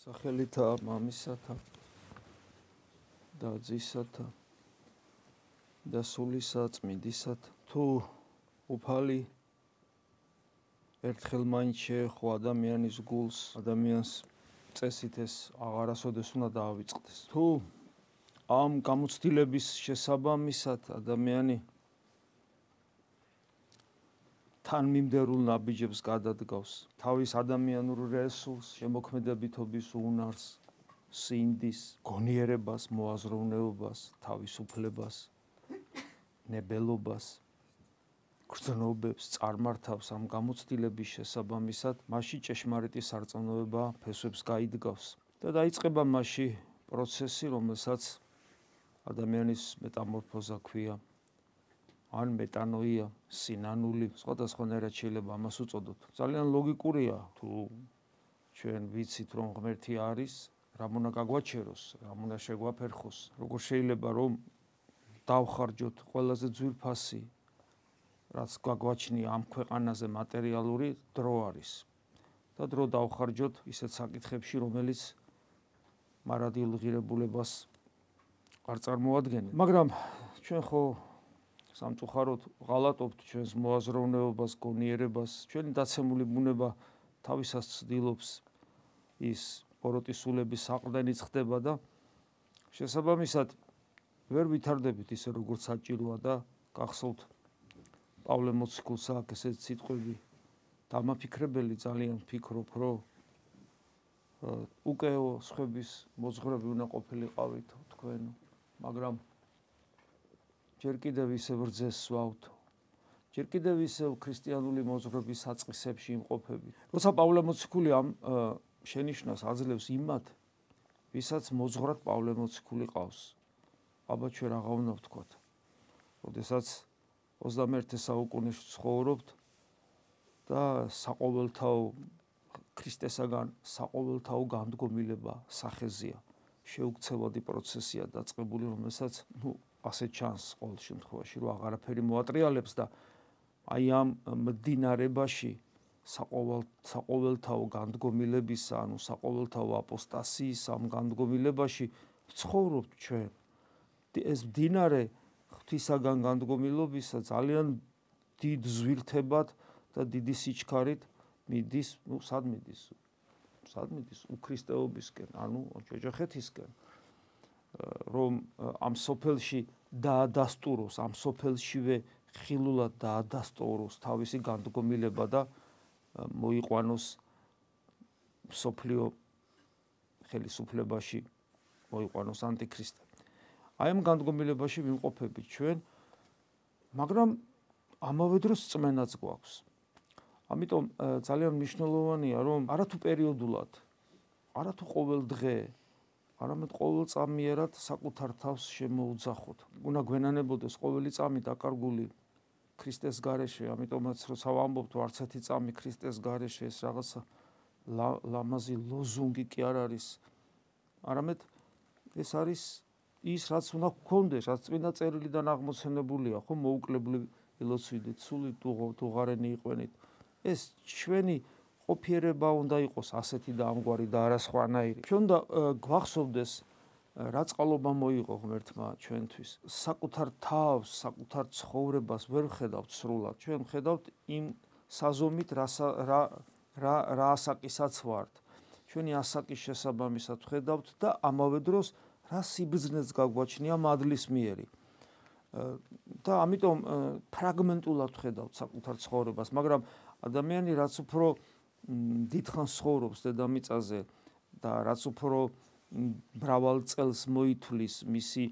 სახელითა მამისათა და ძისათა და სულისა წმინდისათა თუ უფალი ერთხელ მაინც შეეხო ადამიანის გულს ადამიანს წესით ეს აღარასოდეს უნდა დაავიწყდეს თუ ამ გამოცდილების შესაბამისად ადამიანი თანმიმდევრულ ნაბიჯებს გადადგავს თავის ადამიანურ რესურსს, შემოქმედებითობის უნარს, სინდის, გონიერებას, მოაზროვნეობას, თავისუფლებას, ნებელობას, გრძნობებს, წარმართავს ამ გამოცდილების შესაბამისად, მასში ჭეშმარიტი სარწმუნოება ფესვებს გაიდგავს და დაიწყება მასში პროცესი, რომელსაც ადამიანის მეტამორფოზა ქვია. ან მეტანოია, სინანული, სხვადასხვანაირად შეიძლება ამას უწოდოთ. ძალიან ლოგიკურია, თუ ჩვენ ვიცით, რომ ღმერთი არის, რამ უნდა გაგვაჩეროს, რამ უნდა შეგვაფერხოს, როგორ შეიძლება რომ დავხარჯოთ ყველაზე ძვირფასი, რაც გაგვაჩნია ამ ქვეყანაზე მატერიალური დრო არის. და დრო დავხარჯოთ ისეთ საკითხებში, რომელიც მარადიულ ღირებულებას არ წარმოადგენენ. მაგრამ ჩვენ ხო სამწუხაროდ ღალატობთ ჩვენს მოაზროვნეობას, გონიერებას, ჩვენი დაცემული ბუნება თავისას ცდილობს ის ბოროტის სულების საყრდენიც ხდება და შესაბამისად ვერ ვითარდებით ისე როგორც საჭიროა და გახსოვთ პავლე მოციქულს აქვს ესეთი სიტყვები დამაფიქრებელი ძალიან ვფიქრობ რომ უკეო სხვების მოძღვრები უნდა ყოფილიყავით თქვენ მაგრამ ჯერ კიდევ ისევ რძეს სვავთ. ჯერ კიდევ ისევ ქრისტიანული მოძღვრების საწყისებში იმყოფებით. როცა პავლე მოციქული ამ შენიშვნას აძლევს იმათ, ვისაც მოძღვრად პავლე მოციქული ყავს. აბა ჩვენ რა უნდა ვთქვათ? როდესაც 21 საუკუნეში ცხოვრობთ და საყოველთაო ქრისტესაგან საყოველთაო განდგომილება სახეზია. შეუქცევადი პროცესია დაწყებული, რომელსაც ასე ჩანს ყოველ შემთხვევაში, რომ აღარაფერი მოატრიალებს და აი ამ მდინარებაში საყოველთაო განდგომილებისა, ანუ საყოველთაო აპოსტასიის ამ განდგომილებაში ვცხოვრობთ ჩვენ. ეს მდინარე ღვთისაგან განდგომილობისა ძალიან დიდ ზვირთებად და დიდი სიჩქარით მიდის, სად მიდის? სად მიდის? უქრისტეობისკენ, ანუ ჯოჯოხეთისკენ. რომ ამ სოფელში დაადასტუროს, ამ სოფელშივე ხილულად დაადასტუროს თავისი განდგომილება და მოიყვანოს სოფლიო ხელისუფლებაში, მოიყვანოს ანტიქრისტე. აი ამ განდგომილებაში ვიმყოფებით ჩვენ, მაგრამ ამავე დროს წმენაც გვაქვს. ამიტომ ძალიან მნიშვნელოვანია, რომ არათუ პერიოდულად, არათუ ყოველ დღე არამედ ყოველწამიერად საკუთარ თავს შემოუძახოთ. უნდა გვენანებოდეს ყოველი წამი დაკარგული ქრისტეს გარეშე, ამიტომაც როცა ვამბობთ არც ერთი წამი ქრისტეს გარეშე, ეს რაღაცა ლამაზი ლოზუნგი კი არ არის, არამედ ეს არის ის, რაც უნდა გქონდეს, რაც წმინდა წერილიდან აღმოცენებულია, ხო, მოუკლებლი ილოცვიდით, სული დუღარენი იყვენით. ეს ჩვენი ყოფიერება უნდა იყოს ასეთი და ამგვარი და არასხვანაირი. ჩვენ უნდა გვახსოვდეს რა წყალობა მოიღო ღმერთმა ჩვენთვის. საკუთარ თავს, საკუთარ ცხოვრებას ვერ ვხედავთ სრულად. ჩვენ ვხედავთ იმ საზომით, რა ასაკისაც ვართ. ჩვენი ასაკის შესაბამისად ვხედავთ და ამავე დროს რა სიბრძნეც გაგვაჩნია მადლისმიერი. და ამიტომ ფრაგმენტულად ვხედავთ საკუთარ ცხოვრებას, მაგრამ ადამიანი რაც უფრო დიდხანს ცხოვრობს დედამიწაზე და რაც უფრო მრავალ წელს მოითვლის მისი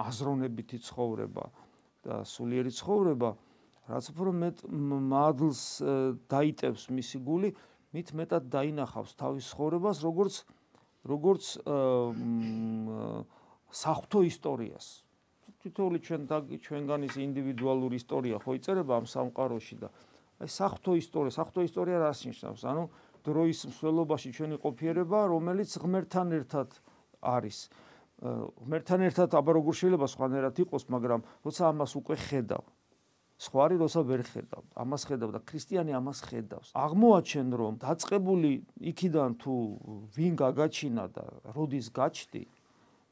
აზროვნებითი ცხოვრება და სულიერი ცხოვრება, რაც უფრო მეტ მადლს დაიტევს მისი გული, მით მეტად დაინახავს თავის ცხოვრებას, როგორც საღვთო ისტორიას. თითოეული ჩვენგან ის ინდივიდუალური ისტორია ხო იწერება ამ სამყაროში და აი საღვთო ისტორია რას ნიშნავს? ანუ დროის მსვლელობაში ჩვენი ყოფიერება, რომელიც ღმერთთან ერთად არის. ღმერთთან ერთად აბა როგორ შეიძლება სხვანაირად იყოს, მაგრამ როცა ამას უკვე ხედავ, სხვარი როცა ვერ ხედავ, ამას ხედავ და ქრისტიანი ამას ხედავს. აღმოაჩენ რომ დაწყებული იქიდან თუ ვინ გაგაჩინა და როდის გაჩდი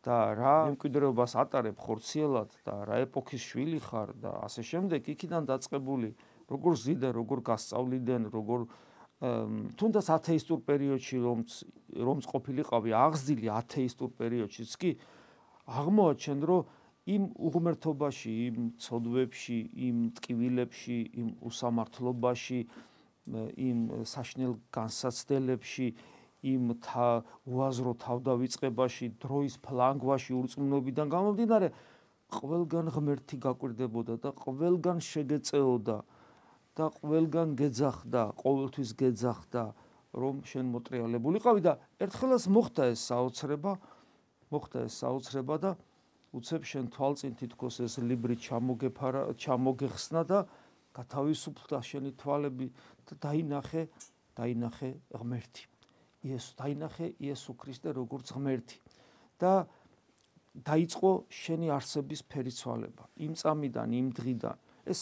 და რა მემკვიდრეობას ატარებ ხორციელად და რა ეპოქის შვილი ხარ და ასე შემდეგ, იქიდან დაწყებული როგორ ზიდე, როგორ გასწავლიდან, როგორ თუნდაც ათეისტურ პერიოდში რომც ყოფილიყავი აღზრდილი ათეისტურ პერიოდშიც კი აღმოაჩენ რომ იმ უღმერთობაში, იმ ცოდვებში, იმ ტკივილებში, იმ უსამართლობაში, იმ საშნელ განსაცდელებში, იმ უაზრო თავდავიწყებაში, დროის ფლანგვაში, ურწმუნოებიდან გამომდინარე, ყველგან ღმერთი გაკვირდებოდა და ყველგან შეგეწეოდა და ყველგან გეძახდა, ყოველთვის გეძახდა, რომ შენ მოტრიალებულიყავი და ერთხელაც მოხდა ეს საოცრება და უცებ შენ თვალწინ თითქოს ეს ლიბრი ჩამოგეხსნა და გათავისუფლდა შენი თვალები და დაინახე ღმერთი. დაინახე იესო ქრისტე როგორც ღმერთი და დაიწყო შენი არსების ფერიცვალება. იმ წამიდან, იმ დღიდან ეს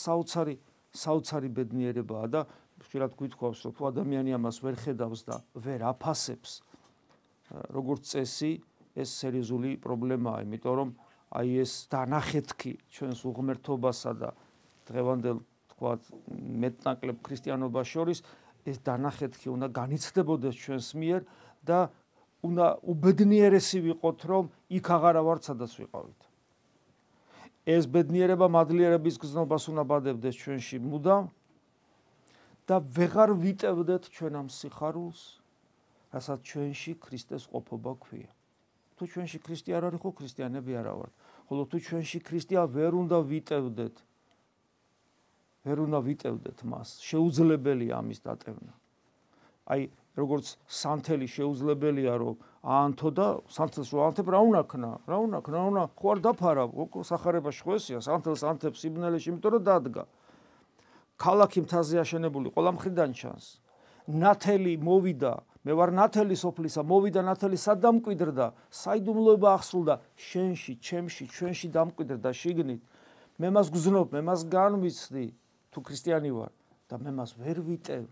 საოცარი ბედნიერებაა და ხშირად გვითხოვს, რომ თუ ადამიანი ამას ვერ ხედავს და ვერ აფასებს, როგორც წესი, ეს სერიოზული პრობლემაა, იმიტომ რომ აი ეს დანახეთქი ჩვენს უღმერთობასა და დღევანდელ თქვათ მეტნაკლებ ქრისტიანობას შორის ეს დანახეთქი უნდა განიცდებოდეს ჩვენს მიერ და უნდა უბედნიერესი ვიყოთ, რომ იქ აღარა ვართ, სადაც ვიყავით. ეს ბედნიერება მადლიერების გზნობას უნდა ბადებდეს ჩვენში მუდამ და ვეღარ ვიტევდეთ ჩვენ ამ სიხარულს, რასაც ჩვენში ქრისტეს ყოფობა ქვია. თუ ჩვენში ქრისტე არ არის, ხო ქრისტიანები არა ვართ. ხოლო თუ ჩვენში ქრისტეა ვერ უნდა ვიტევდეთ მას. შეუძლებელია ამის დატევნა. აი როგორც სანთელი შეუძლებელია რომ აანთო და სანთელს რო აანთებ რა უნდა ხო არ დაფარა სახარებაში ხო ესია სანთელს ანთებს სიბნელეში იმიტომ რომ დადგა. ქალაქი მთაზე აშენებული ყველა მხრიდან ჩანს. ნათელი მოვიდა, მე ვარ ნათელი სოფლისა, მოვიდა ნათელი სად დამკვიდრდა, საიდუმლოება ახსულდა შენში, ჩემში, ჩვენში დამკვიდრდა შიგნით. მე მას გზნობ, მე მას განვიცდი, თუ ქრისტიანი ვარ და მე მას ვერ ვიტევ.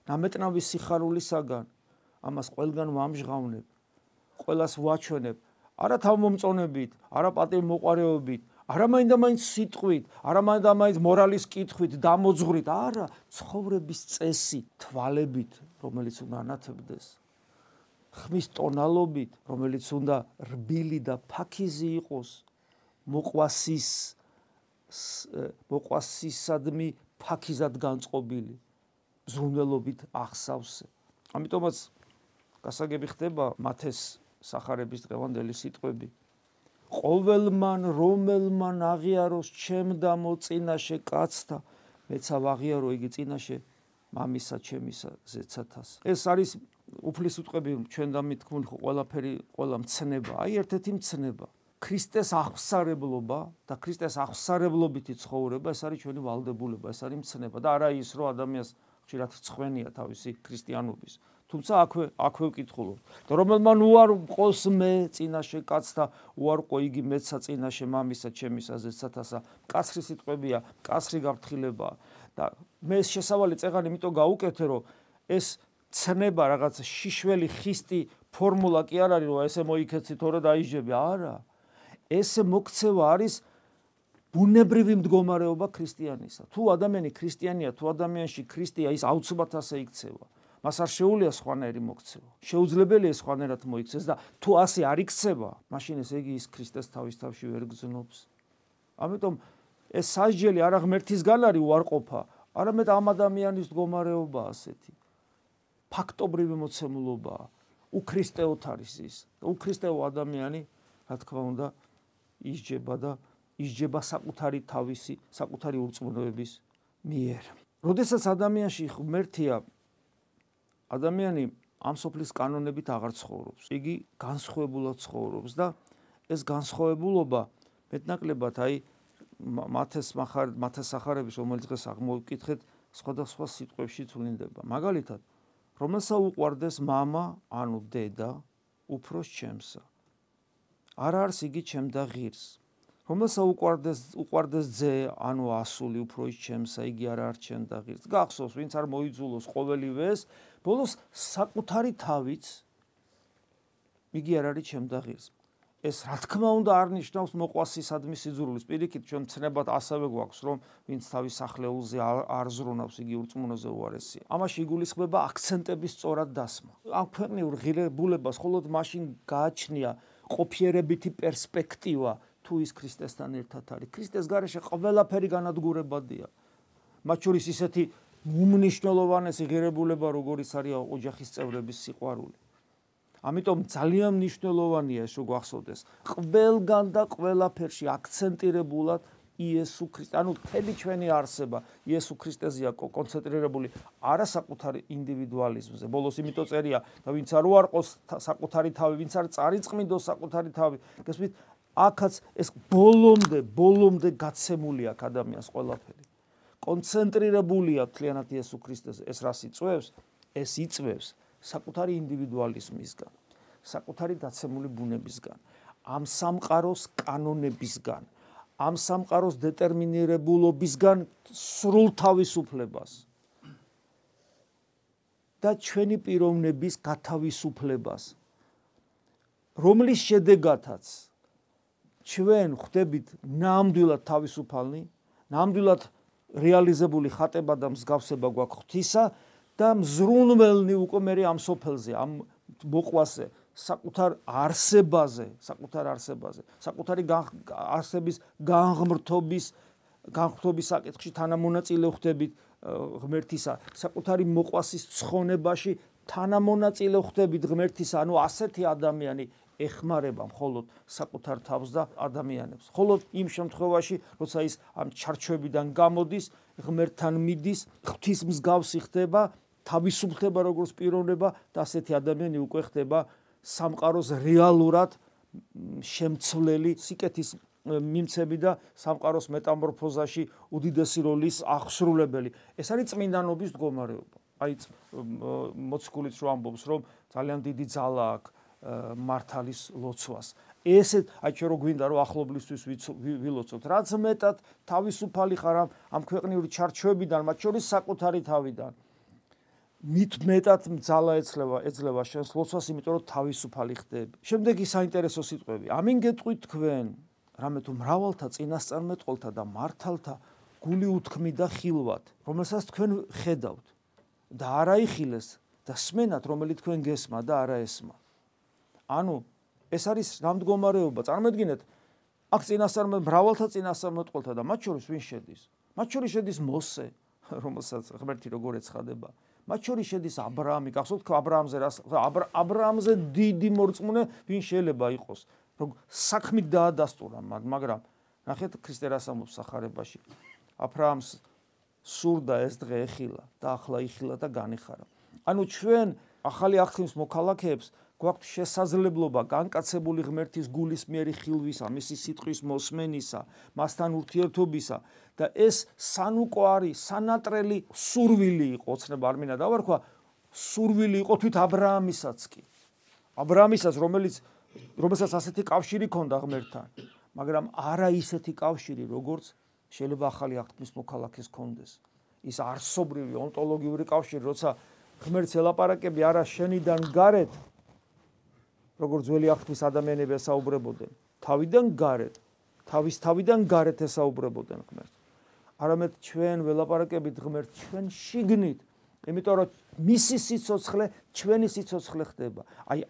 ნამეტნავი სიხარულისაგან ამას ყველგან ვამჟღავნებ, ყველას ვაჩვენებ, არა თავმომწონებით, არა პატივმოყვარეობით, არა მაინდა-მაინც სიტყვით, არა მაინდა-მაინც მორალის კითხვით, დამოძღვრით, არა, ცხოვრების წესი, თვალებით, რომელიც უნდა ანათებდეს, ხმის ტონალობით, რომელიც უნდა რბილი და ფაქიზი იყოს, მოყვასისადმი ფაქიზად განწყობილი. ზრუნველობით ახსავსე. ამიტომაც გასაგები ხდება მათეს სახარების დღევანდელი სიტყვები. ყოველმან რომელმან აღიაროს ჩემდა მოწინაშე კაცთა, მეცა ვაღიარო იგი წინაშე მამისა ჩემისა ზეცათას. ეს არის უფლის უტყვები ჩვენ და მითქმული ყველაფერი, ყველა მცნება, აი ერთ-ერთი მცნება. ქრისტეს აღსარებლობა და ქრისტეს აღსარებლობითი ცხოვრება, ეს არის ჩვენი ვალდებულება, ეს არის მცნება და არა ის, რომ ადამიანს ხშირად წხვენია თავისი ქრისტიანობის. თუმცა აქვე ვკითხულობ. და რომელმან უარყოს მე წინაშე კაცთა, უარყო იგი მეცა წინაშე მამისა ჩემისა ზეცათასა. კაცრი სიტყვებია, კაცრი გაფრთხილებაა. და მე ეს შესავალი წეღანი იმიტომ გაუკეთე, რომ ეს ცნება რაღაც შიშველი ხისტი ფორმულა კი არ არის, რომ ესე მოიქეცი თორე დაიჯები, არა. ესე მოქცევა არის ბუნებრივი მდგომარეობა ქრისტიანისა. თუ ადამიანი ქრისტიანია, თუ ადამიანში ქრისტეა, ის აუცილებლად ასე იქცევა. მას არ შეუძლია სხვანაირი მოქცევა. შეუძლებელია სხვანაირად მოიქცეს და თუ ასე არ იქცევა, მაშინ ესე იგი ის ქრისტეს თავის თავში ვერ გზნობს. ამიტომ ეს სასჯელი არა ღმერთისგან არის უარყოფა, არამედ ამ ადამიანის მდგომარეობა ასეთი. ფაქტობრივი მოცემულობაა. უქრისტეოთ არის ის. უქრისტეო ადამიანი, რა თქმა უნდა, ისჯება საკუთარი თავისი, საკუთარი ურწმუნოების მიერ. როდესაც ადამიანში ღმერთია, ადამიანი ამ სოფლის კანონებით აღარ ცხოვრობს. იგი განსხვავებულად ცხოვრობს და ეს განსხვავებულობა მეტნაკლებად აი მათეს სახარების, რომელიც დღეს აღმოვკითხეთ, სხვადასხვა სიტყვებში თვლინდება. მაგალითად, რომელსა უყვარდეს მამა, ანუ დედა, უფროს ჩემსა. არ არის იგი ჩემდა ღირს. რომელსაც უყვარდეს ძე, ანუ ასული უფროის ჩემსა, იგი არ არჩენდა ღირს. გახსოვს, ვინც არ მოიძულოს ყოველივეს, ბოლოს საკუთარი თავიც იგი არ არის ჩემდა ღირს. ეს რა თქმა უნდა არ ნიშნავს მოყვასისადმი სიძულვილის. პირიქით ჩვენ ცნებად ასევე გვაქვს, რომ ვინც თავის სახლეულზე არ ზრუნავს, იგი ურწმუნოზე უარესია. ამაში იგულისხმება აქცენტების სწორად დასმა. ამ ქვეყნიურ ღირებულებას მხოლოდ მაშინ გააჩნია ყოფიერებითი პერსპექტივა, თუ ის ქრისტესთან ერთად არის. ქრისტეს გარეშე ყველაფერი განადგურებადია. მათ შორის ისეთი უმნიშვნელოვანესი ღირებულება, როგორიც არის ოჯახის წევრების სიყვარული. ამიტომ ძალიან მნიშვნელოვანია ეს, რომ გვახსოვდეს, ყველგან და ყველაფერში აქცენტირებულად იესო ქრისტე, ანუ მთელი ჩვენი არსება იესო ქრისტეზეა კონცენტრირებული, არა საკუთარი ინდივიდუალიზმზე. ბოლოს იმიტომ წერია და ვინც არ უარყოს საკუთარი თავი, ვინც არ წარიწმინდოს საკუთარი თავი, გესმით, აქაც ეს ბოლომდე გაცემული აქვს ადამიანს ყველაფერი. კონცენტრირებულია მთლიანად იესო ქრისტეზე. ეს რას იწვევს? ეს იწვევს საკუთარი ინდივიდუალიზმისგან, საკუთარი დაცემული ბუნებისგან, ამ სამყაროს კანონებისგან, ამ სამყაროს დეტერმინირებულობისგან სრულ თავისუფლებას და ჩვენი პიროვნების გათავისუფლებას, რომლის შედეგადაც ჩვენ ხვდებით ნამდვილად თავისუფალნი, ნამდვილად რეალიზებული ხატება და მსგავსება გვაქვს ღვთისა და მზრუნველნი უკვე მე ამ სოფელზე, ამ მოყვასზე, საკუთარ არსებაზე, საკუთარი არსების განღმრთობის საკითხში თანამონაწილე ხდებით ღმერთისა, საკუთარი მოყვასის ცხონებაში თანამონაწილე ხდებით ღმერთისა, ანუ ასეთი ადამიანი ეხმარება მხოლოდ საკუთარ თავს და ადამიანებს. მხოლოდ იმ შემთხვევაში, როცა ის ამ ჩარჩოებიდან გამოდის, ღმერთთან მიდის, ღვთის მსგავსი ხდება, თავისუფლდება როგორც პიროვნება და ასეთი ადამიანი უკვე ხდება სამყაროს რეალურად შემცვლელი სიკეთის მიმცები და სამყაროს მეტამორფოზაში უდიდესი როლის აღსრულებელი. ეს არის წმინდანობის მდგომარეობა. აი მოციქულიც რო ამბობს, რომ ძალიან დიდი ძალა აქვს მართალის ლოცვას. ესეთ აი ჩვენ რო გვინდა რომ ახლობლისთვის ვილოცოთ, რაც მეტად თავისუფალი ხარ ამ ქვეყნიური ჩარჩოებიდან, მათ შორის საკუთარი თავიდან. მით მეტად ძალა ეძლევა შენს ლოცვას, იმიტომ რომ თავისუფალი ხდები. შემდეგი საინტერესო სიტყვები. ამინ გეტყვით თქვენ, რამე თუ მრავალთა წინასწარმეტყველთა და მართალთა გული უთქმი და ხილვად, რომელსაც თქვენ ხედავთ და არა იხილეს და სმენათ, რომელიც თქვენ გესმა და არა ესმა. ანუ ეს არის რამდგომარეობა, წარმოედგინეთ, აქ მრავალთა წინასწარმეტყველთა და მათ შორის ვინ შედის? მათ შორის შედის მოსე, რომელსაც ღმერთი როგორ ეცხადება. მათ შორის შედის აბრაამი, გახსოვთ აბრაამზე დიდი მორწმუნე ვინ შეიძლება იყოს, რომ საქმით დაადასტურა, მაგრამ ნახეთ ქრისტე რას ამბობს სახარებაში. აბრაამს სურდა ეს დღე ეხილა და ახლა იხილა და განიხარა. ანუ ჩვენ ახალი აღთქმის მოქალაქეებს გვაქვს შესაძლებლობა განკაცებული ღმერთის გულისმიერი ხილვისა, მისი სიტყვის მოსმენისა, მასთან ურთიერთობისა და ეს სანუკო არის სანატრელი სურვილი იყო, ოცნება არ მინდა დავარქვა, სურვილი იყო თვით აბრაამისაც კი. აბრაამისაც, რომელსაც ასეთი კავშირი ჰქონდა ღმერთთან, მაგრამ არა ისეთი კავშირი, როგორც შეიძლება ახალი აღთქმის მოქალაქეს ჰქონდეს. ის არსობრივი ონტოლოგიური კავშირი, როცა ღმერთს ელაპარაკები არა შენიდან გარეთ, როგორც ძველი აღთქმის ადამიანები ესაუბრებოდნენ, თავიდან გარეთ, თავის თავიდან გარეთ ესაუბრებოდნენ ღმერთს. არამედ ჩვენ ველაპარაკებით ღმერთს ჩვენ შიგნით, იმიტომ რომ მისი სიცოცხლე ჩვენი სიცოცხლე ხდება.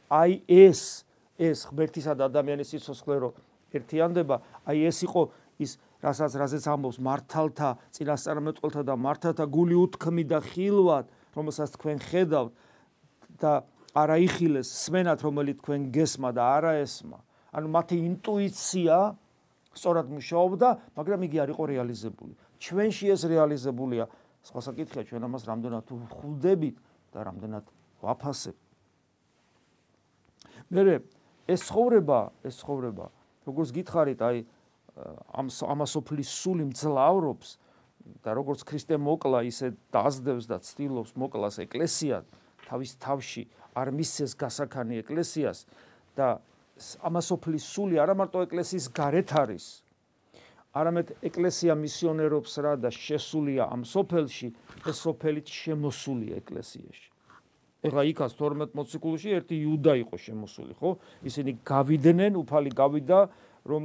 აი ეს ღმერთისა და ადამიანის სიცოცხლე რო ერთიანდება, აი ეს იყო ის რაზეც ამბობს მართალთა წინასწარმეტყველთა და მართალთა გული უთქმი და ხილვად, რომელსაც თქვენ ხედავთ და არა იხილეს, სმენათ, რომელიც თქვენ გესმა და არა ესმა. ანუ მათი ინტუიცია სწორად მუშაობდა, მაგრამ იგი არ იყო რეალიზებული. ჩვენში ეს რეალიზებულია. სხვა საკითხია, ჩვენ ამას რამდენად ვხვდებით და რამდენად ვაფასებთ. მერე ეს ცხოვრება, როგორც გითხარით, აი ამასოფლის სული მძლავრობს და როგორც ქრისტე მოკლა, ისე დაძდევს და ცდილობს მოკლას ეკლესიად, თავის თავში არ მისცეს გასაქანი ეკლესიას და ამასოფლის სული არა მარტო ეკლესიის გარეთ არის, არამედ ეკლესია მისიონერობს რა და შესულია ამ სოფელში, ეს სოფელიც შემოსულია ეკლესიაში. ეხლა იქაც 12 მოციქულში ერთი იუდა იყო შემოსული, ხო? ისინი გავიდნენ, უფალი გავიდა რომ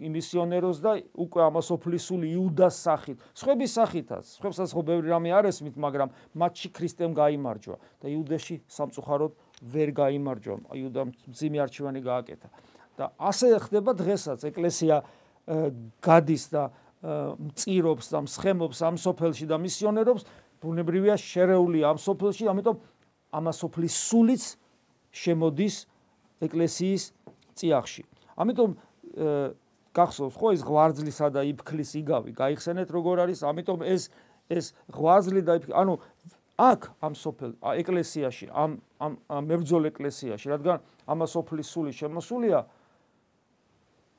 იმისიონეროს და უკვე ამასოფლისული იუდას სახით, სხვების სახითაც, სხვებსაც ხო ბევრი რამე არ ესმით, მაგრამ მათში ქრისტემ გაიმარჯვა და იუდაში სამწუხაროდ ვერ გაიმარჯვა, იუდამ მძიმე არჩევანი გააკეთა. და ასე ხდება დღესაც, ეკლესია გადის და მწირობს და მსხემობს ამ სოფელში და მისიონერობს, ბუნებრივია შერეულია ამ სოფელში, ამიტომ ამასოფლის სულიც შემოდის ეკლესიის წიაღში. ამიტომ გახსოვს ხო ეს ღვარძლისა და იფქლის იგავი, გაიხსენეთ როგორ არის, ამიტომ ეს ღვარძლი და ანუ აქ ამ სოფელ ეკლესიაში, ამ მებრძოლ ეკლესიაში, რადგან ამასოფლის სული შემოსულია,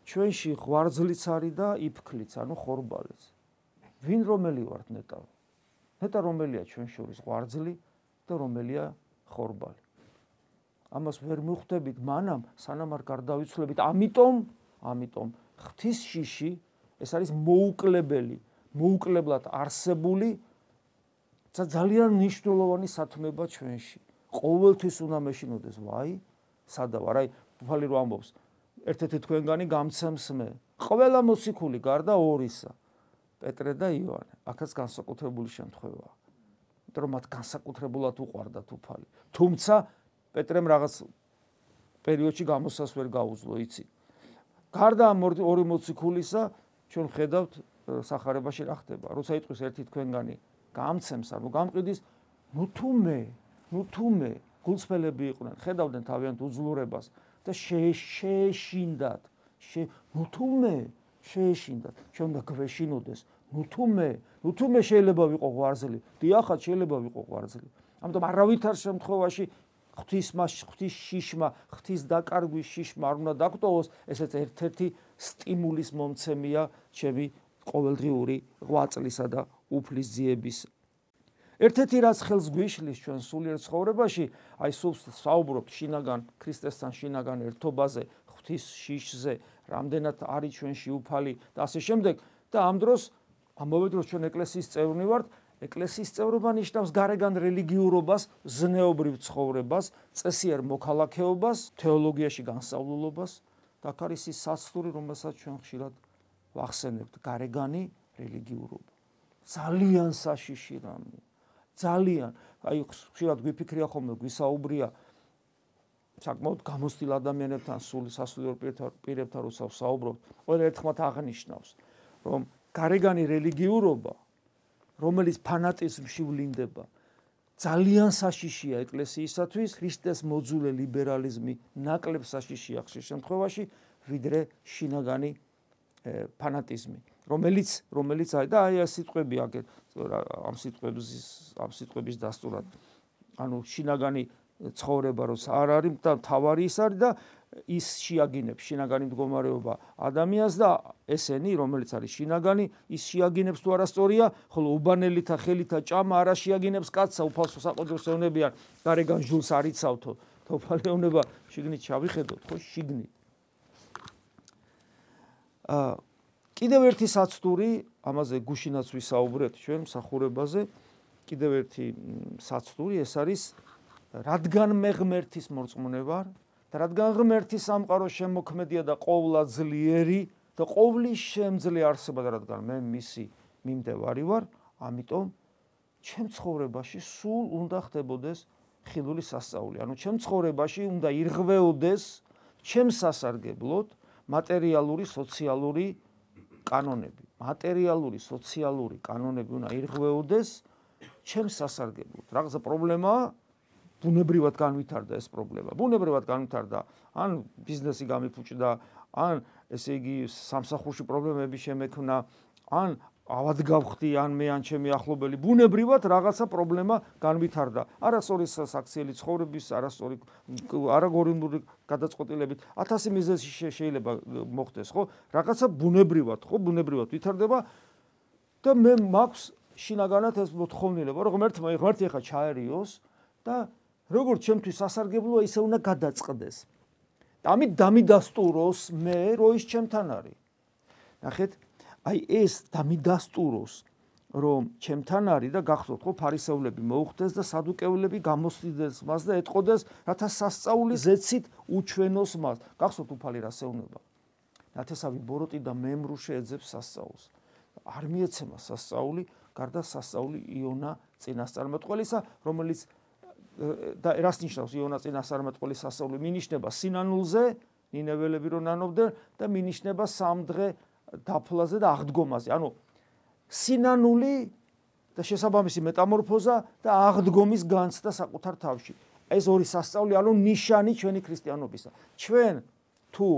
ჩვენში ღვარძლიც არის და იფქლიც, ანუ ხორბალიც. ვინ რომელი ვართ ნეტა? ნეტა რომელია ჩვენ შორის ღვარძლი და რომელია ხორბალი. ამას ვერ მივხვდებით მანამ, სანამ არ გარდავიცვლებით. ამიტომ ღვთის შიში ეს არის მოუკლებლად არსებული და ძალიან მნიშვნელოვანი სათნოება ჩვენში. ყოველთვის უნდა მეშინოდეს, ვაი, სადა ვარ? აი, უფალი რო ამბობს, ერთ-ერთი თქვენგანი გამცემს მე. ყველა მოციქული გარდა ორისა, პეტრე და იოანე. აქაც განსაკუთრებული შემთხვევაა. იმიტომ რომ მათ განსაკუთრებულად უყვარდათ უფალი. თუმცა პეტრემ რაღაც პერიოდში გამოსას ვერ გაუძლო, იცი. გარდა ამ ორი მოციქულისა, ჩვენ ხედავთ სახარებაში რა ხდება. როცა იტყვის ერთი თქვენგანი გამცემს, ანუ გამყიდის, ნუ თუ მე გულწრფელები იყვნენ, ხედავდნენ თავიანთ უძლურებას და შეეშინდათ. ნუ თუ მე შეეშინდათ, ჩვენ უნდა გვეშინოდეს. ნუ თუ მე შეიძლება ვიყო ღვარძლი, დიახაც შეიძლება ვიყო ღვარძლი. ამიტომ არავითარ შემთხვევაში ღვთის შიშმა, ღვთის დაკარგვის შიშმა არ უნდა დაგტოვოს, ესეც ერთ-ერთი სტიმულის მომცემია ჩემი ყოველდღიური ღვაწლისა და უფლის ძიების. ერთ-ერთი რაც ხელს გვიშლის ჩვენ სულიერ ცხოვრებაში, აი სულ საუბრობთ შინაგან ქრისტესთან შინაგან ერთობაზე, ღვთის შიშზე, რამდენად არის ჩვენში უფალი და ასე შემდეგ და ამ დროს ამავე დროს ჩვენ ეკლესიის წევრნი ვართ, ეკლესიის წევრობა ნიშნავს გარეგან რელიგიურობას, ზნეობრივ ცხოვრებას, წესიერ მოქალაქეობას, თეოლოგიაში განსწავლულობას და აქ არის ის საცდური, რომელსაც ჩვენ ხშირად ვახსენებთ, გარეგანი რელიგიურობა. ძალიან საშიში რამე. ძალიან, აი ხშირად გვიფიქრია ხოლმე, გვისაუბრია საკმაოდ გამოცდილ ადამიანებთან, სასულიერო პირებთან როცა ვსაუბრობთ, ყველა ერთხმად აღნიშნავს, რომ გარეგანი რელიგიურობა, რომელიც ფანატიზმში ვლინდება, ძალიან საშიშია ეკლესიისათვის, ქრისტეს მოძულე ლიბერალიზმი ნაკლებ საშიშია ხშირ შემთხვევაში, ვიდრე შინაგანი ფანატიზმი, რომელიც აი და აი ეს სიტყვები აგეთ ამ სიტყვების დასტურად, ანუ შინაგანი ცხოვრება როცა არ არის და თავარი ის არის და ის შეაგინებს შინაგანი მდგომარეობა ადამიანს და ესენი, რომელიც არის შინაგანი, ის შეაგინებს თუ არასწორია, ხოლო უბანელითა ხელითა ჭამა არა შეაგინებს კაცსა, უფალს საყდრს ევნებიან, გარეგან ჟულს არ იცავთო, და უფალი ეუბნება, შიგნით ჩავიხედოთ, ხო, შიგნით. კიდევ ერთი საცდური, ამაზე გუშინაც ვისაუბრეთ ჩვენ მსახურებაზე, კიდევ ერთი საცდური, ეს არის რადგან მე ღმერთის მორწმუნე ვარ და რადგან ღმერთი სამყარო შემოქმედია და ყოვლა ძლიერი და ყოვლის შემძლე არსება და რადგან მე მისი მიმდევარი ვარ, ამიტომ ჩემ ცხოვრებაში სულ უნდა ხდებოდეს ხილული სასწაული. ანუ ჩემ ცხოვრებაში უნდა ირღვეოდეს ჩემ სასარგებლოდ მატერიალური, სოციალური კანონები. მატერიალური, სოციალური კანონები უნდა ირღვეოდეს ჩემ სასარგებლოდ. რაღაცა პრობლემაა, ბუნებრივად განვითარდა ეს პრობლემა. ბუნებრივად განვითარდა, ან ბიზნესი გამიფუჭდა, ან ესე იგი სამსახურში პრობლემები შემექმნა, ან ავად გავხდი, ან მე ან ჩემი ახლობელი, ბუნებრივად რაღაცა პრობლემა განვითარდა. არასწორი საქციელი ცხოვრების, არაგორინული გადაწყვეტილებით, 1000 მიზეზი შეიძლება მოხდეს, ხო? რაღაცა ბუნებრივად, ხო, ბუნებრივად ვითარდება და მე მაქვს შინაგანად ეს მოთხოვნილება, რომ ღმერთი ახლა ჩაერიოს და როგორც ჩემთვის სასარგებლოა, ისე უნდა გადაწყდეს. ამით დამიდასტუროს მე, რო ის ჩემთან არის. ნახეთ, აი ეს დამიდასტუროს რომ ჩემთან არის და გახსოვთ ხო ფარისევლები მოუხდეს და სადუკევლები გამოსცდეს მას და ეტყოდეს რათა სასწაული ზეცით უჩვენოს მას. გახსოვთ უფალი რას ეუბნება? ნათესავი ბოროტი და მემრუშე ეძებს სასწაულს. არ მიეცემა სასწაული, გარდა სასწაული იონა წინასწარმეტყველისა, რომელიც და რას ნიშნავს იონა წინასწარმეტყველის სასწაული? მინიშნება სინანულზე, ნინეველები რო ნანობდნენ და მინიშნება 3 დღე დაფლაზე და აღდგომაზე. ანუ სინანული და შესაბამისი მეტამორფოზა და აღდგომის განცდა საკუთარ თავში. ეს ორი სასწაული ანუ ნიშანი ჩვენი ქრისტიანობისა. ჩვენ თუ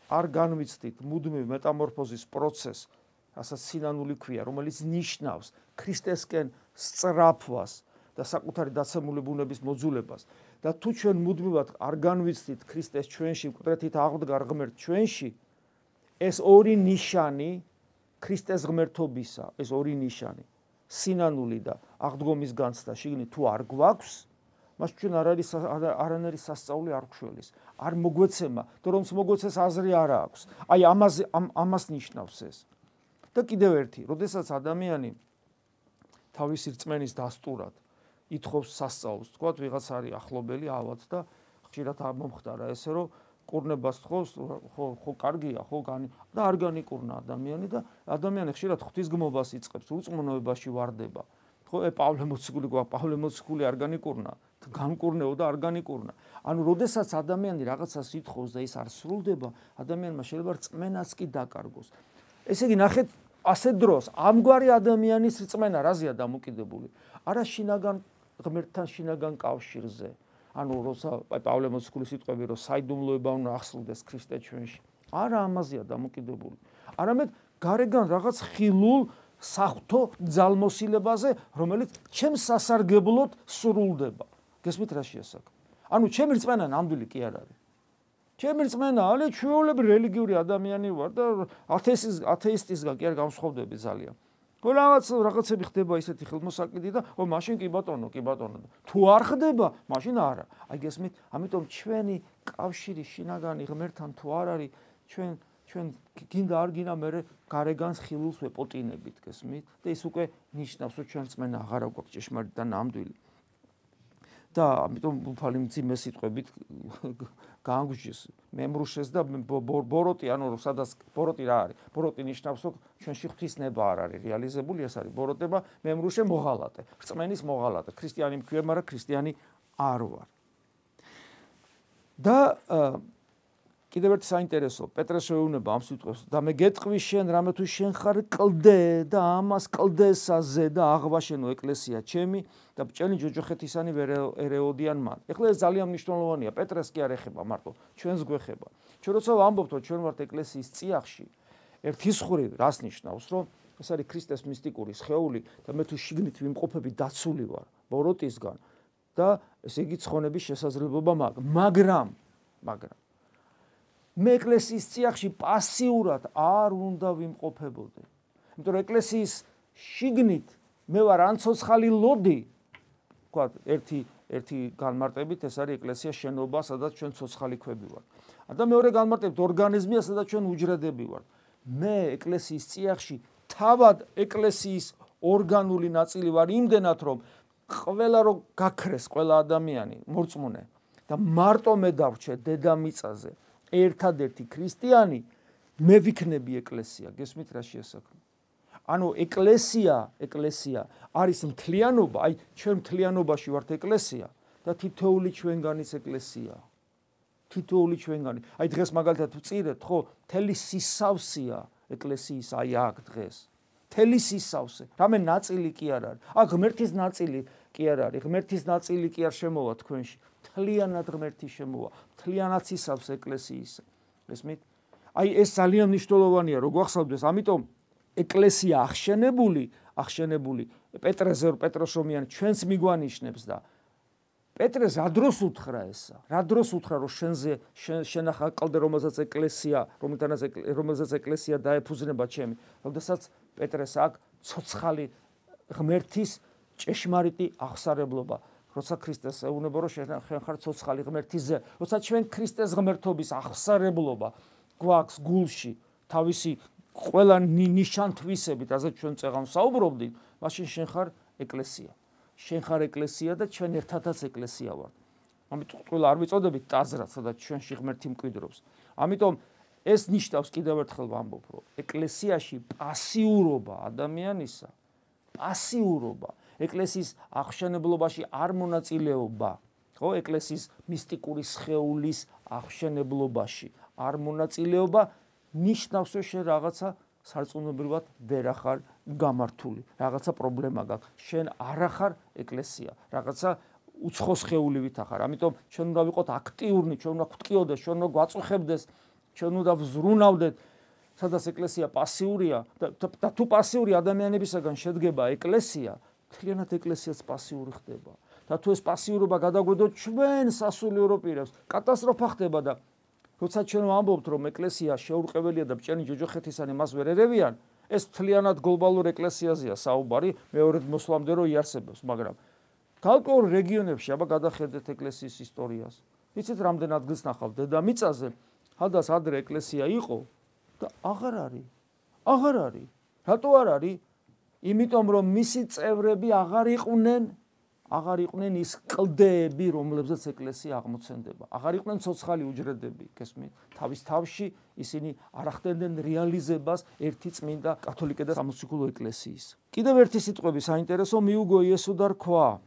არ განვიცდით მუდმივ მეტამორფოზის პროცესს, რასაც სინანული ქვია, რომელიც ნიშნავს ქრისტესკენ სწრაფვას და საკუთარი დაცემული ბუნების მოძულებას და თუ ჩვენ მუდმივად არ განვიცდით ქრისტეს ჩვენში, მკვდრეთით აღდგარ ღმერთ ჩვენში, ეს ორი ნიშანი ქრისტეს ღმერთობისა, ეს ორი ნიშანი, სინანული და აღდგომის განცდა შიგნით თუ არ გვაქვს, მას ჩვენ არანაირი სასწაული არ გვშველის, არ მოგვეცემა, და რომც მოგვეცეს აზრი არ აქვს. აი ამას ნიშნავს ეს. და კიდევ ერთი, როდესაც ადამიანი თავისი რწმენის დასტურად ითხოვს სასწაულს, თქვათ ვიღაც არის ახლობელი ავად და ხშირად მომხდარა ესე რომ კურნებას თხოვს, ხო კარგია, ხო და არ განიკურნა ადამიანი და ადამიანი ხშირად ღვთისგმობას იწყებს, უწმუნოებაში ვარდება. ხო, პავლე მოციქული გვაქვს, პავლე მოციქული არ განიკურნა, განკურნეო და არ განიკურნა. ანუ როდესაც ადამიანი რაღაცას ითხოვს და ის არ სრულდება, ადამიანმა შეიძლება რწმენაც კი დაკარგოს. ესე იგი, ნახეთ, ასე დროს ამგვარი ადამიანის რწმენა რაზეა დამოკიდებული? არა შინაგან ღმერთთან შინაგან კავშირზე. ანუ როცა პავლე მოციქულის სიტყვები რომ საიდუმლოება უნდა ახსოვდეს ქრისტე ჩვენში. არა ამაზეა დამოკიდებული. არამედ გარეგან რაღაც ხილულ საღვთო ძალმოსილებაზე, რომელიც ჩემს სასარგებლოდ სრულდება. გესმით რა შეასაკ? ანუ ჩემი რწმენა ნამდვილი კი არ არის. ჩემი რწმენა არის ჩვეულები რელიგიური ადამიანი ვარ და ათეისტისგან კი არ გამსხვავდები ძალიან. ხო რაღაცები ხდება ისეთი ხელმოსაკიდი და მაშინ კი ბატონო. თუ არ ხდება, მაშინ არა. აი გესმით, ამიტომ ჩვენი კავშირი შინაგანი ღმერთთან თუ არ არის, ჩვენ გინდა არ გინდა მე გარეგანს ხილულს ვეპოტინებით, გესმით? და ის უკვე ნიშნავს, რომ ჩვენ რწმენა აღარ გვაქვს ჭეშმარიტ და ნამდვილი. და ამიტომ უფალი მძიმე სიტყვებით გაანგჯის მემრუშეს და ბოროტი, ანუ სადაც ბოროტი რა არის? ბოროტი ნიშნავს, რომ ჩვენში ღვთისნება არ არის რეალიზებული, ეს არის ბოროტება, მემრუშე მოღალატე, რწმენის მოღალატე. ქრისტიანი მქვია, მაგრამ ქრისტიანი არ ვარ. და კიდევ ერთი საინტერესო, პეტრეს შეეუბნება ამ სიტყვას და მე გეტყვი შენ, რამე თუ შენ ხარ კლდე და ამას კლდესაზე და აღვაშენო ეკლესია ჩემი და ბჭენი ჯოჯოხეთისანი ერეოდიან მან. ეხლა ეს ძალიან მნიშვნელოვანია, პეტრეს კი არ ეხება მარტო, ჩვენს გვეხება. ჩვენ როცა ვამბობთ, რომ ჩვენ ვართ ეკლესიის წიაღში, ერთის ხრი რას ნიშნავს, რომ ეს არის ქრისტეს მისტიკური სხეული და მე თუ შიგნით ვიმყოფები დაცული ვარ ბოროტისგან და ესე იგი ცხონების შესაძლებლობა მაქვს, მაგრამ მე ეკლესიის წიაღში პასიურად არ უნდა ვიმყოფებოდე. იმიტომ რომ ეკლესიის შიგნით მე ვარ ან ცოცხალი ლოდი, თქვა ერთი განმარტებით ეს არის ეკლესიის შენობა, სადაც ჩვენ ცოცხალი ქვები ვართ. და მეორე განმარტებით ორგანიზმია, სადაც ჩვენ უჯრედები ვართ. მე ეკლესიის წიაღში თავად ეკლესიის ორგანული ნაწილი ვარ იმდენად რომ ყველა რო გაქრეს ყველა ადამიანი მორწმუნე და მარტო მე დავრჩე დედამიწაზე ერთადერთი ქრისტიანი, მე ვიქნები ეკლესია. გესმით რა შეასაქმე? ანუ ეკლესია არის მთლიანობა, აი ჩვენ მთლიანობაში ვართ ეკლესია და თითოეული ჩვენგანის ეკლესია. თითოეული ჩვენგანი. აი დღეს მაგალითად ვწირეთ, ხო, მთელი სისავსეა ეკლესიის აი აქ დღეს. მთელი სისავსე. რამე ნაწილი კი არ არის. ღმერთის ნაწილი კი არ არის. ღმერთის ნაწილი კი არ შემოვა თქვენში. მთლიანად ღმერთი შემოვა. მთლიანად სისავსე ეკლესიის. გესმით? აი ეს ძალიან მნიშვნელოვანია, რომ გვახსოვდეს, ამიტომ ეკლესია ახშენებული პეტრესომიანი ჩვენს მიგვანიშნებს და პეტრეს რა დროს უთხრა ესა? რა დროს უთხრა, რომ შენახა კლდე, რომელზეც ეკლესია დაეფუძნება ჩემი. როდესაც პეტრეს აქვს ცოცხალი ღმერთის ჭეშმარიტი აღსარებლობა. როცა ქრისტეს ეუბნება, რომ შენ ხარ ცოცხალი ღმერთიზე, როცა ჩვენ ქრისტეს ღმერთობის აღსარებლობა გვაქვს გულში, თავისი ყველა ნიშანთვისებით, ასე ჩვენ წეღავს საუბრობდით, მაშინ შენ ხარ ეკლესია. შენ ხარ ეკლესია და ჩვენ ერთადაც ეკლესია ვართ. ამიტომ ყველა არ ვიწოდებით ტაძრად, სადაც ჩვენში ღმერთი მკვიდრობს. ამიტომ ეს ნიშნავს კიდევ ერთხელ ვამბობ, რომ ეკლესიაში პასიურობა ადამიანისა, პასიურობა, ეკლესიის აღშენებლობაში არ მონაწილეობა, ხო, ეკლესიის მისტიკური სხეულის აღშენებლობაში არ მონაწილეობა ნიშნავს, რომ შენ რაღაცა სარწმუნოებრივად ვერ ახარ გამართული, რაღაცა პრობლემა გაქვს, შენ არ ახარ ეკლესია, რაღაცა უცხო სხეულივით ახარ. ამიტომ ჩვენ უნდა ვიყოთ აქტიურნი, ჩვენ უნდა გვტკიოდეს, ჩვენ უნდა გვაწუხებდეს, ჩვენ უნდა ვზრუნავდეთ, სადაც ეკლესია პასიურია და თუ პასიური ადამიანებისაგან შედგება ეკლესია, მთლიანად ეკლესიაც პასიური ხდება. და თუ ეს პასიურობა გადაგვედოთ ჩვენ სასულიერო პირებს, კატასტროფა ხდება და როცა ჩვენ ვამბობთ, რომ ეკლესია შეურყეველია და ბჭენი ჯოჯოხეთისანი მას ვერ ერევიან, ეს მთლიანად გლობალურ ეკლესიაზეა საუბარი, მეორე მოსვლამდე რომ იარსებობს, მაგრამ გარკვეულ რეგიონებში აბა გადახედეთ ეკლესიის ისტორიას. იცით რამდენ ადგილს ნახავთ დედამიწაზე, სადაც ადრე ეკლესია იყო და აღარ არის. აღარ არის. რატო არ არის? იმიტომ რომ მისი წევრები აღარ იყვნენ ის კლდეები, რომლებზეც ეკლესია აღმოცენდება. აღარ იყვნენ ცოცხალი უჯრედები, გესმით? თავის თავში ისინი არ ახდენდნენ რეალიზებას ერთი წმინდა კათოლიკე და სამოციქულო ეკლესიის. კიდევ ერთი სიტყვები საინტერესო, მიუგო იესო და რქვა.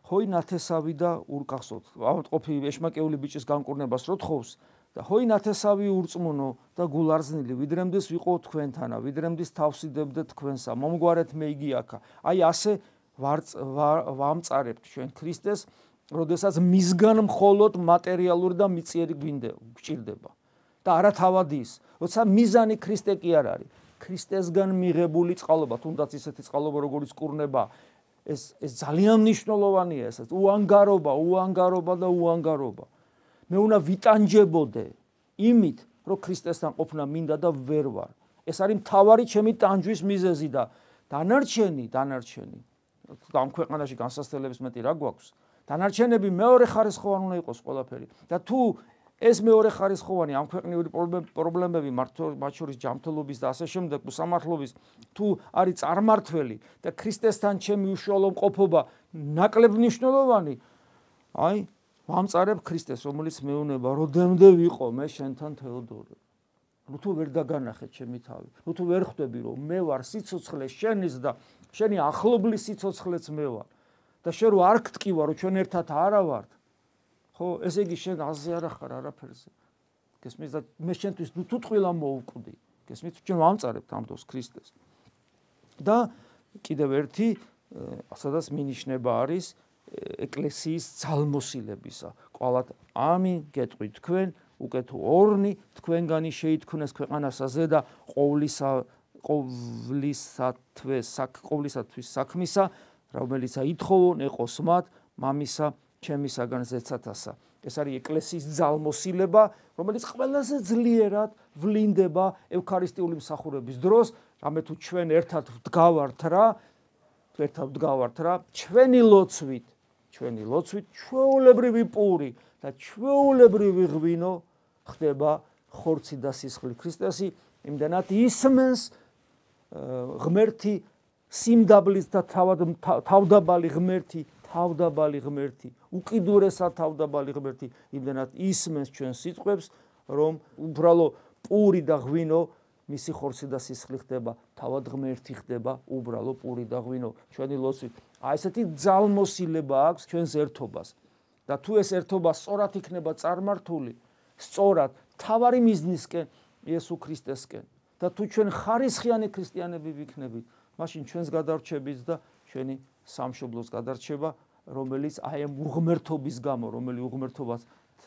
ჰოი ნათესავი და ურკახსოთ. ავადმყოფი ეშმაკეული ბიჭის განკურნებას რო თხოვს და ჰოი ნათესავი ურწმუნო და გულარზნილი, ვიდრემდეს ვიყო თქვენთანა, ვიდრემდის თავსიდებდე თქვენსა, მომგვარეთ მე იგი აქა. აი ასე ვამწარებთ ჩვენ ქრისტეს, როდესაც მისგან მხოლოდ მატერიალური და მიწიერი გვჭირდება და არა თავადის, როცა მიზანი ქრისტე კი არ არის. ქრისტესგან მიღებული წყალობა, თუნდაც ისეთი წყალობა, როგორც კურნება, ეს ძალიან მნიშვნელოვანია, ეს უანგარობა და უანგარობა. მე უნდა ვიტანჯებოდე იმით, რომ ქრისტესთან ყოფნა მინდა და ვერ ვარ. ეს არის მთავარი ჩემი ტანჯვის მიზეზი და დანარჩენი ამ ქვეყანაში განსასწრებლების მეტი რა გვაქვს? დანარჩენები მეორე ხარისხოვანი უნდა იყოს ყველაფერი. და თუ ეს მეორე ხარისხოვანი ამ ქვეყნიური პრობლემები, მათ შორის ჯანმრთელობის და ასე შემდეგ, უსამართლობის, თუ არის წარმართველი და ქრისტესთან ჩემი უშუალო მყოფობა ნაკლებ მნიშვნელოვანი, აი, ვამწარებ ქრისტეს, რომელიც მეუნება, როდემდე ვიყო მე შენთან თეოდორე. თუ ვერ დაგანახეთ ჩემი თავი, თუ ვერ ხვდები, რომ მე ვარ სიცოცხლე შენის და შენი ახლობლის სიცოცხლეც მე ვარ და შენ რო არ გტკივა, რომ ჩვენ ერთად არა ვართ, ხო, ესე იგი შენ აზზე არ ახარ არაფერზე. გესმის და მე შენთვის თუ ტყვილა მოვკვდი, გესმის, ჩვენ ვამწარებთ ამ დროს ქრისტეს. და კიდევ ერთი, სადაც მინიშნება არის ეკლესიის ძალმოსილებისა. კვალად ამინ გეტყვით თქვენ, უკეთ ორნი თქვენგანი შეითქმნეს ქვეყანასაზე და ყოვლისათვის საქმისა, რომელიც ითხოვონ ეყოს მათ მამისა ჩემისაგან ზეცათასა. ეს არის ეკლესიის ძალმოსილება, რომელიც ყველაზე ძლიერად ვლინდება ევქარისტიული მსახურების დროს, რამე თუ ჩვენ ერთად ვდგავართ რა, ჩვენი ლოცვით, ჩვეულებრივი პური და ჩვეულებრივი ღვინო ხდება ხორცი და სისხლი ქრისტესი, იმდანაც ისმენს ღმერთი სიმდაბლის და თავდაბალი ღმერთი, უკიდურესად თავდაბალი ღმერთი, იმდანაც ისმენს ჩვენ სიტყვებს, რომ უბრალო პური და ღვინო მისი ხორცი და სისხლი ხდება, თავად ღმერთი ხდება უბრალო პური და ღვინო ჩვენი ლოცვით. აი ესეთი ძალმოსილება აქვს ჩვენს ერთობას. და თუ ეს ერთობა სწორად იქნება წარმართული, სწორად თავარი მიზნისკენ იესო ქრისტესკენ და თუ ჩვენ ხარისხიანი ქრისტიანები ვიქნებით, მაშინ ჩვენს გადარჩებით და ჩვენი სამშობლოს გადარჩება, რომელიც აი ამ უღმერთობის გამო, რომელიც უღმერთობას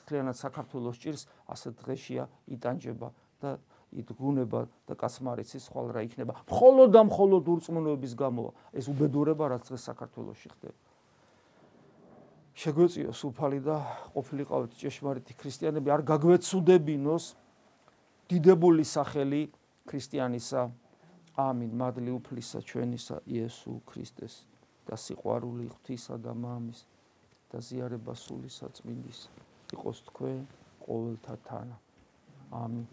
მთლიანად საქართველოს ჭირს, ასე დღეშია იტანჯება და იდგუნება და კაცმარიცის ხვალ რა იქნება. მხოლოდ და მხოლოდ ურწმუნოების გამო ეს უბედურება, რაც დღეს საქართველოში ხდება. შეგვეწიოს უფალი და ყოფილიყავით ჭეშმარიტი ქრისტიანები, არ გაგვეცუდებინოს დიდებული სახელი ქრისტიანისა. ამინ. მადლი უფლისა ჩვენისა იესო ქრისტეს და სიყვარული ღვთისა და მამის და ზიარება სული საწმინდის იყოს თქვენ ყოველთა თანა. ამინ.